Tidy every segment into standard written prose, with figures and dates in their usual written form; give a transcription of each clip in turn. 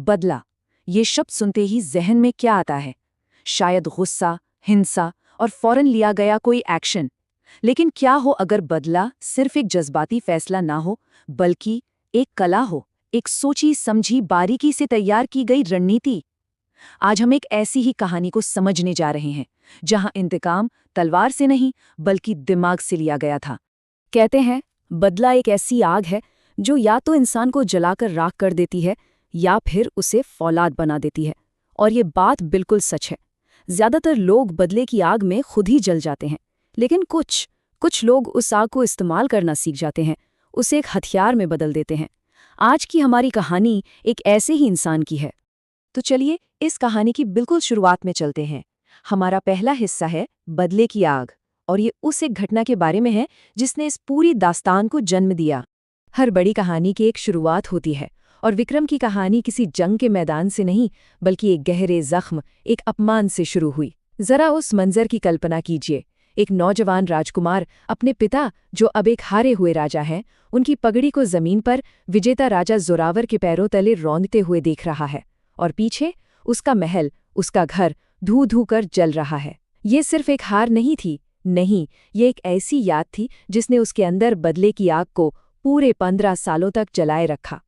बदला, ये शब्द सुनते ही जहन में क्या आता है? शायद गुस्सा, हिंसा और फौरन लिया गया कोई एक्शन। लेकिन क्या हो अगर बदला सिर्फ एक जज्बाती फैसला ना हो, बल्कि एक कला हो, एक सोची समझी बारीकी से तैयार की गई रणनीति? आज हम एक ऐसी ही कहानी को समझने जा रहे हैं, जहां इंतकाम तलवार से नहीं बल्कि दिमाग से लिया गया था। कहते हैं, बदला एक ऐसी आग है जो या तो इंसान को जलाकर राख कर देती है या फिर उसे फौलाद बना देती है। और ये बात बिल्कुल सच है। ज्यादातर लोग बदले की आग में खुद ही जल जाते हैं, लेकिन कुछ लोग उस आग को इस्तेमाल करना सीख जाते हैं, उसे एक हथियार में बदल देते हैं। आज की हमारी कहानी एक ऐसे ही इंसान की है। तो चलिए इस कहानी की बिल्कुल शुरुआत में चलते हैं। हमारा पहला हिस्सा है बदले की आग, और ये उस एक घटना के बारे में है जिसने इस पूरी दास्तान को जन्म दिया। हर बड़ी कहानी की एक शुरुआत होती है, और विक्रम की कहानी किसी जंग के मैदान से नहीं बल्कि एक गहरे जख्म, एक अपमान से शुरू हुई। जरा उस मंजर की कल्पना कीजिए। एक नौजवान राजकुमार अपने पिता, जो अब एक हारे हुए राजा हैं, उनकी पगड़ी को जमीन पर विजेता राजा जोरावर के पैरों तले रौंदते हुए देख रहा है, और पीछे उसका महल, उसका घर धू धू कर जल रहा है। ये सिर्फ एक हार नहीं थी, नहीं, ये एक ऐसी याद थी जिसने उसके अंदर बदले की आग को पूरे 15 सालों तक जलाए रखा।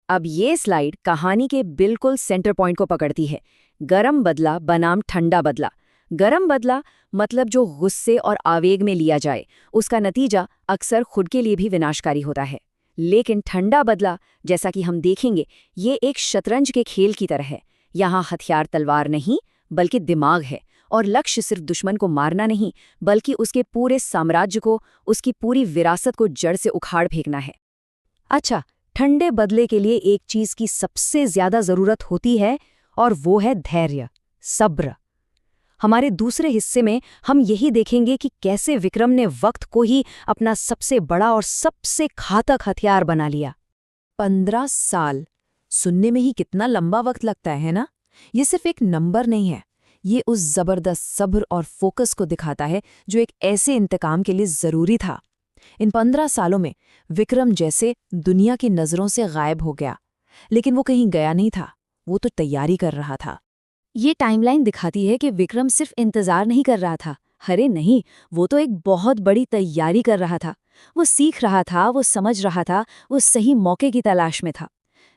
अब ये स्लाइड कहानी के बिल्कुल सेंटर पॉइंट को पकड़ती है। गरम बदला बनाम ठंडा बदला। गरम बदला मतलब जो गुस्से और आवेग में लिया जाए, उसका नतीजा अक्सर खुद के लिए भी विनाशकारी होता है। लेकिन ठंडा बदला, जैसा कि हम देखेंगे, ये एक शतरंज के खेल की तरह है। यहाँ हथियार तलवार नहीं बल्कि दिमाग है, और लक्ष्य सिर्फ दुश्मन को मारना नहीं बल्कि उसके पूरे साम्राज्य को, उसकी पूरी विरासत को जड़ से उखाड़ फेंकना है। अच्छा, ठंडे बदले के लिए एक चीज की सबसे ज्यादा जरूरत होती है, और वो है धैर्य, सब्र। हमारे दूसरे हिस्से में हम यही देखेंगे कि कैसे विक्रम ने वक्त को ही अपना सबसे बड़ा और सबसे घातक हथियार बना लिया। 15 साल सुनने में ही कितना लंबा वक्त लगता है ना? ये सिर्फ एक नंबर नहीं है, ये उस जबरदस्त सब्र और फोकस को दिखाता है जो एक ऐसे इंतकाम के लिए जरूरी था। इन 15 सालों में विक्रम जैसे दुनिया की नजरों से गायब हो गया, लेकिन वो कहीं गया नहीं था, वो तो तैयारी कर रहा था। ये टाइमलाइन दिखाती है कि विक्रम सिर्फ इंतजार नहीं कर रहा था, अरे नहीं, वो तो एक बहुत बड़ी तैयारी कर रहा था। वो सीख रहा था, वो समझ रहा था, वो सही मौके की तलाश में था।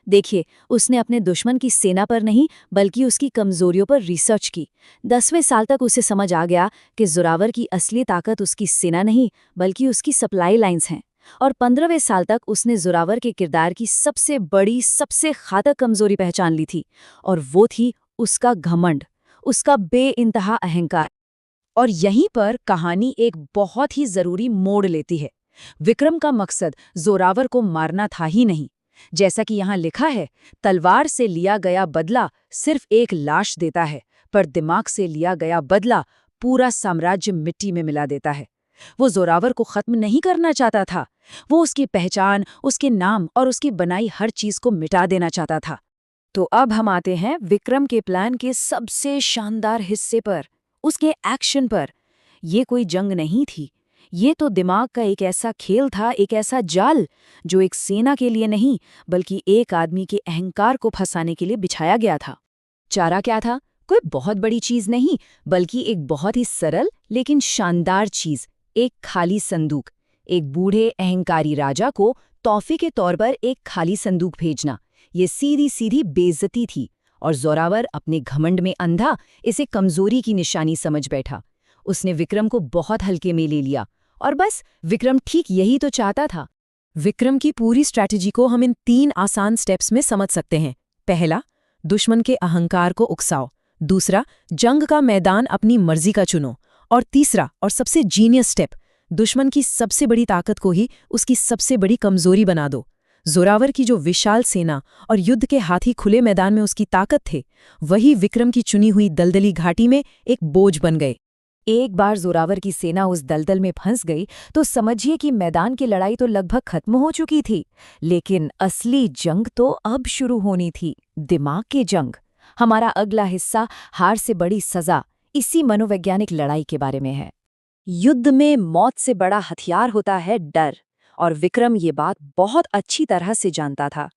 देखिए, उसने अपने दुश्मन की सेना पर नहीं बल्कि उसकी कमजोरियों पर रिसर्च की। 10वें साल तक उसे समझ आ गया कि जोरावर की असली ताकत उसकी सेना नहीं बल्कि उसकी सप्लाई लाइंस हैं। और 15वें साल तक उसने जोरावर के किरदार की सबसे बड़ी, सबसे घातक कमजोरी पहचान ली थी, और वो थी उसका घमंड, उसका बेइंतहा अहंकार। और यहीं पर कहानी एक बहुत ही जरूरी मोड़ लेती है। विक्रम का मकसद जोरावर को मारना था ही नहीं। जैसा कि यहाँ लिखा है, तलवार से लिया गया बदला सिर्फ एक लाश देता है, पर दिमाग से लिया गया बदला पूरा साम्राज्य मिट्टी में मिला देता है। वो जोरावर को खत्म नहीं करना चाहता था, वो उसकी पहचान, उसके नाम और उसकी बनाई हर चीज को मिटा देना चाहता था। तो अब हम आते हैं विक्रम के प्लान के सबसे शानदार हिस्से पर, उसके एक्शन पर। ये कोई जंग नहीं थी, ये तो दिमाग का एक ऐसा खेल था, एक ऐसा जाल जो एक सेना के लिए नहीं बल्कि एक आदमी के अहंकार को फंसाने के लिए बिछाया गया था। चारा क्या था? कोई बहुत बड़ी चीज नहीं बल्कि एक बहुत ही सरल लेकिन शानदार चीज, एक खाली संदूक। एक बूढ़े अहंकारी राजा को तोहफे के तौर पर एक खाली संदूक भेजना, ये सीधी सीधी बेइज्जती थी। और जोरावर अपने घमंड में अंधा इसे कमजोरी की निशानी समझ बैठा। उसने विक्रम को बहुत हल्के में ले लिया, और बस विक्रम ठीक यही तो चाहता था। विक्रम की पूरी स्ट्रैटेजी को हम इन 3 आसान स्टेप्स में समझ सकते हैं। पहला, दुश्मन के अहंकार को उकसाओ। दूसरा, जंग का मैदान अपनी मर्जी का चुनो। और तीसरा और सबसे जीनियस स्टेप, दुश्मन की सबसे बड़ी ताकत को ही उसकी सबसे बड़ी कमजोरी बना दो। जोरावर की जो विशाल सेना और युद्ध के हाथी खुले मैदान में उसकी ताकत थे, वही विक्रम की चुनी हुई दलदली घाटी में एक बोझ बन गए। एक बार जोरावर की सेना उस दलदल में फंस गई तो समझिए कि मैदान की लड़ाई तो लगभग खत्म हो चुकी थी, लेकिन असली जंग तो अब शुरू होनी थी, दिमाग की जंग। हमारा अगला हिस्सा, हार से बड़ी सजा, इसी मनोवैज्ञानिक लड़ाई के बारे में है। युद्ध में मौत से बड़ा हथियार होता है डर, और विक्रम ये बात बहुत अच्छी तरह से जानता था।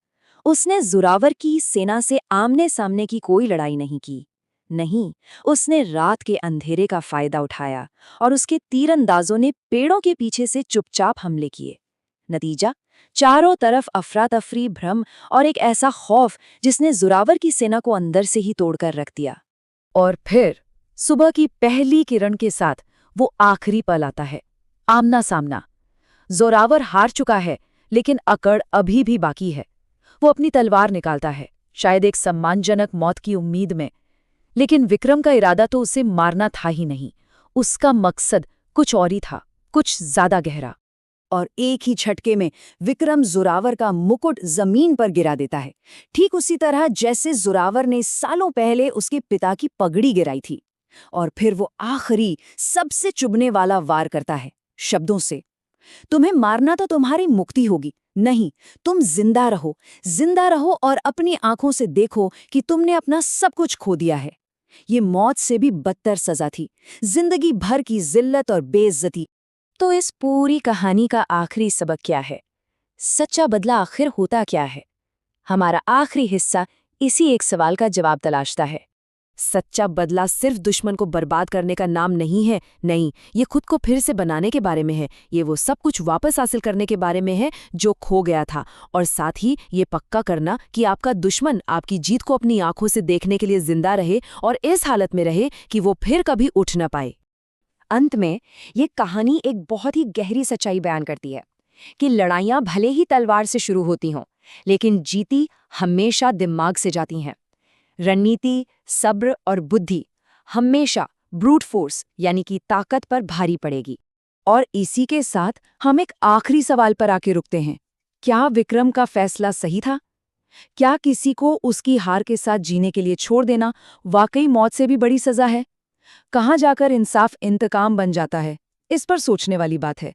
उसने जोरावर की सेना से आमने सामने की कोई लड़ाई नहीं की। नहीं, उसने रात के अंधेरे का फायदा उठाया और उसके तीरंदाजों ने पेड़ों के पीछे से चुपचाप हमले किए। नतीजा, चारों तरफ अफरा तफरी, भ्रम और एक ऐसा खौफ जिसने जोरावर की सेना को अंदर से ही तोड़कर रख दिया। और फिर सुबह की पहली किरण के साथ वो आखिरी पल आता है, आमना सामना। जोरावर हार चुका है, लेकिन अकड़ अभी भी बाकी है। वो अपनी तलवार निकालता है, शायद एक सम्मानजनक मौत की उम्मीद में। लेकिन विक्रम का इरादा तो उसे मारना था ही नहीं। उसका मकसद कुछ और ही था, कुछ ज्यादा गहरा। और एक ही झटके में विक्रम जोरावर का मुकुट जमीन पर गिरा देता है, ठीक उसी तरह जैसे जोरावर ने सालों पहले उसके पिता की पगड़ी गिराई थी। और फिर वो आखिरी, सबसे चुभने वाला वार करता है, शब्दों से, तुम्हें मारना तो तुम्हारी मुक्ति होगी, नहीं, तुम जिंदा रहो और अपनी आंखों से देखो कि तुमने अपना सब कुछ खो दिया है। ये मौत से भी बदतर सजा थी, जिंदगी भर की जिल्लत और बेइज्जती। तो इस पूरी कहानी का आखिरी सबक क्या है? सच्चा बदला आखिर होता क्या है? हमारा आखिरी हिस्सा इसी एक सवाल का जवाब तलाशता है। सच्चा बदला सिर्फ दुश्मन को बर्बाद करने का नाम नहीं है। नहीं, ये खुद को फिर से बनाने के बारे में है। ये वो सब कुछ वापस हासिल करने के बारे में है जो खो गया था, और साथ ही ये पक्का करना कि आपका दुश्मन आपकी जीत को अपनी आंखों से देखने के लिए जिंदा रहे और इस हालत में रहे कि वो फिर कभी उठ न पाए। अंत में ये कहानी एक बहुत ही गहरी सच्चाई बयान करती है कि लड़ाइयाँ भले ही तलवार से शुरू होती हों, लेकिन जीती हमेशा दिमाग से जाती हैं। रणनीति, सब्र और बुद्धि हमेशा ब्रूट फोर्स यानी कि ताकत पर भारी पड़ेगी। और इसी के साथ हम एक आखिरी सवाल पर आके रुकते हैं। क्या विक्रम का फैसला सही था? क्या किसी को उसकी हार के साथ जीने के लिए छोड़ देना वाकई मौत से भी बड़ी सजा है? कहाँ जाकर इंसाफ इंतकाम बन जाता है? इस पर सोचने वाली बात है।